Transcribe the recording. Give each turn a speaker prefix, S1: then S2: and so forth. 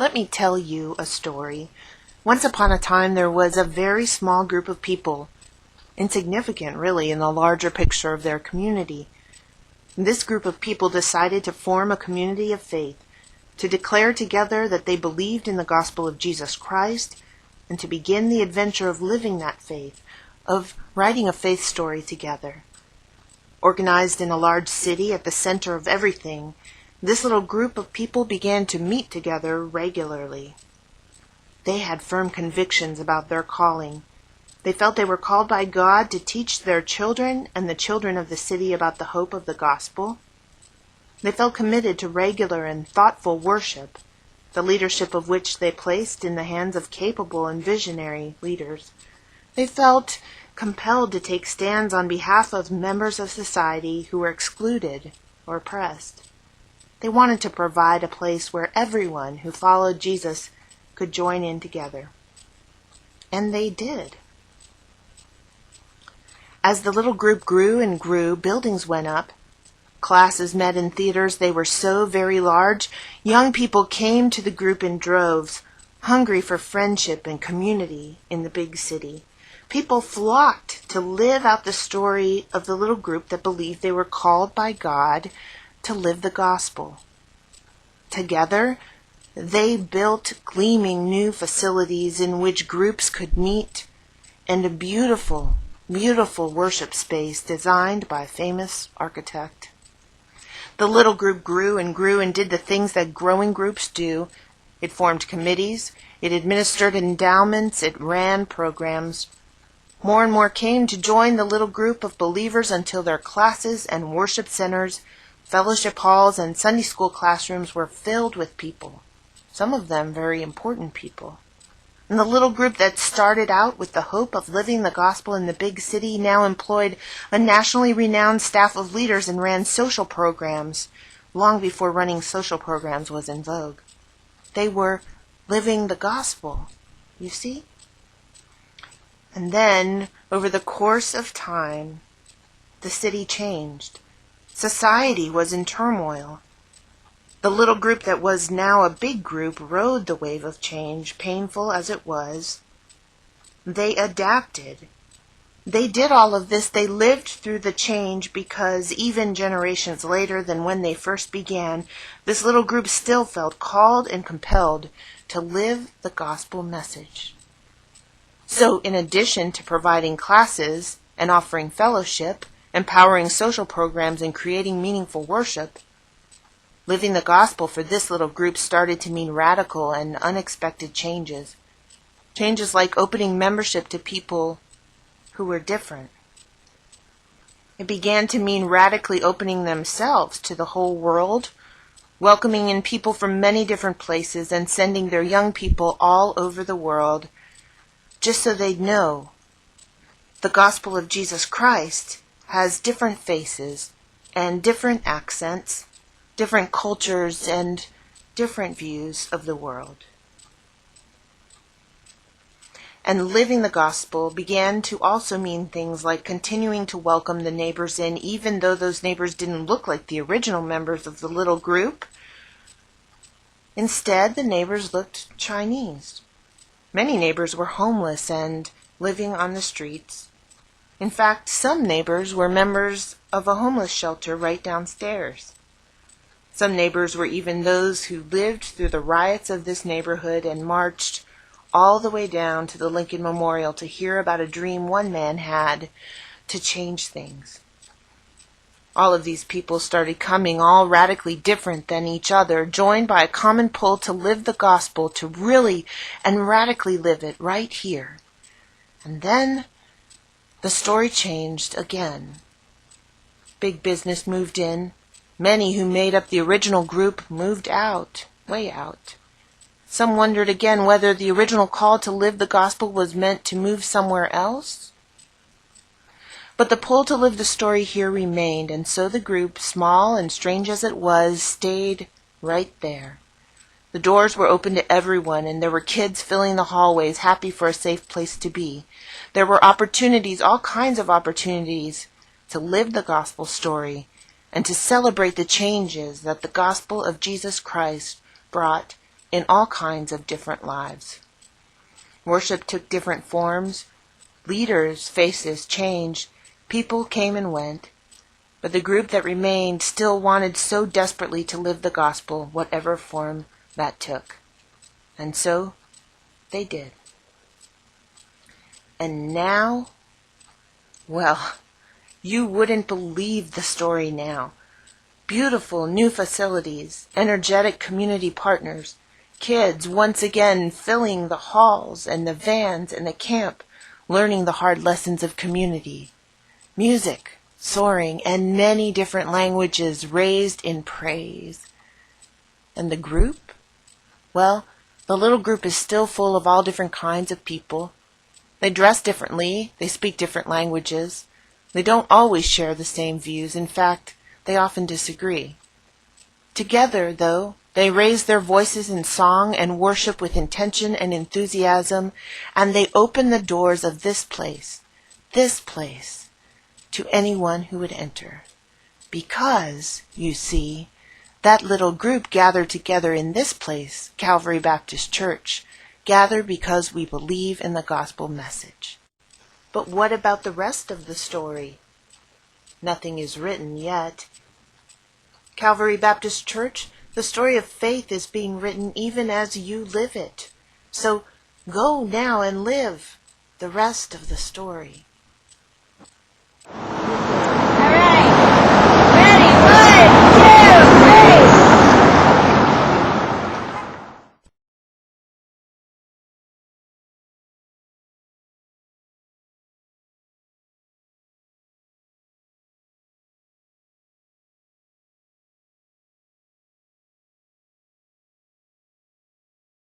S1: Let me tell you a story. Once upon a time, there was a very small group of people, insignificant really in the larger picture of their community. This group of people decided to form a community of faith, to declare together that they believed in the gospel of Jesus Christ, and to begin the adventure of living that faith, of writing a faith story together. Organized in a large city at the center of everything, this little group of people began to meet together regularly. They had firm convictions about their calling. They felt they were called by God to teach their children and the children of the city about the hope of the gospel. They felt committed to regular and thoughtful worship, the leadership of which they placed in the hands of capable and visionary leaders. They felt compelled to take stands on behalf of members of society who were excluded or oppressed. They wanted to provide a place where everyone who followed Jesus could join in together. And they did. As the little group grew and grew, buildings went up. Classes met in theaters. They were so very large. Young people came to the group in droves, hungry for friendship and community in the big city. People flocked to live out the story of the little group that believed they were called by God to live the gospel. Together, they built gleaming new facilities in which groups could meet, and a beautiful worship space designed by a famous architect. The little group grew and did the things that growing groups do. It formed committees, it administered endowments, it ran programs. More and more came to join the little group of believers until their classes and worship centers, fellowship halls, and Sunday school classrooms were filled with people, some of them very important people. And the little group that started out with the hope of living the gospel in the big city now employed a nationally renowned staff of leaders and ran social programs long before running social programs was in vogue. They were living the gospel, you see? And then, over the course of time, the city changed. Society was in turmoil. The little group that was now a big group rode the wave of change, painful as it was. They adapted. They did all of this. They lived through the change because even generations later than when they first began, this little group still felt called and compelled to live the gospel message. So in addition to providing classes and offering fellowship, empowering social programs, and creating meaningful worship, living the gospel for this little group started to mean radical and unexpected changes. Changes like opening membership to people who were different. It began to mean radically opening themselves to the whole world, welcoming in people from many different places and sending their young people all over the world just so they'd know the gospel of Jesus Christ has different faces and different accents, different cultures, and different views of the world. And living the gospel began to also mean things like continuing to welcome the neighbors in, even though those neighbors didn't look like the original members of the little group. Instead, the neighbors looked Chinese. Many neighbors were homeless and living on the streets. In fact, some neighbors were members of a homeless shelter right downstairs. Some neighbors were even those who lived through the riots of this neighborhood and marched all the way down to the Lincoln Memorial to hear about a dream one man had to change things. All of these people started coming, all radically different than each other, joined by a common pull to live the gospel, to really and radically live it right here. And then the story changed again. Big business moved in. Many who made up the original group moved out, way out. Some wondered again whether the original call to live the gospel was meant to move somewhere else. But the pull to live the story here remained, and so the group, small and strange as it was, stayed right there. The doors were open to everyone, and there were kids filling the hallways, happy for a safe place to be. There were opportunities, all kinds of opportunities, to live the gospel story and to celebrate the changes that the gospel of Jesus Christ brought in all kinds of different lives. Worship took different forms. Leaders' faces changed. People came and went. But the group that remained still wanted so desperately to live the gospel, whatever form that took. And so they did. And now, well, you wouldn't believe the story now. Beautiful new facilities, energetic community partners, kids once again filling the halls and the vans and the camp, learning the hard lessons of community. Music soaring, and many different languages raised in praise. And the group? Well, the little group is still full of all different kinds of people. They dress differently, they speak different languages. They don't always share the same views. In fact, they often disagree. Together, though, they raise their voices in song and worship with intention and enthusiasm, and they open the doors of this place, to anyone who would enter. Because, you see, that little group gathered together in this place, Calvary Baptist Church, gather because we believe in the gospel message. But what about the rest of the story? Nothing is written yet. Calvary Baptist Church, the story of faith is being written even as you live it. So go now and live the rest of the story.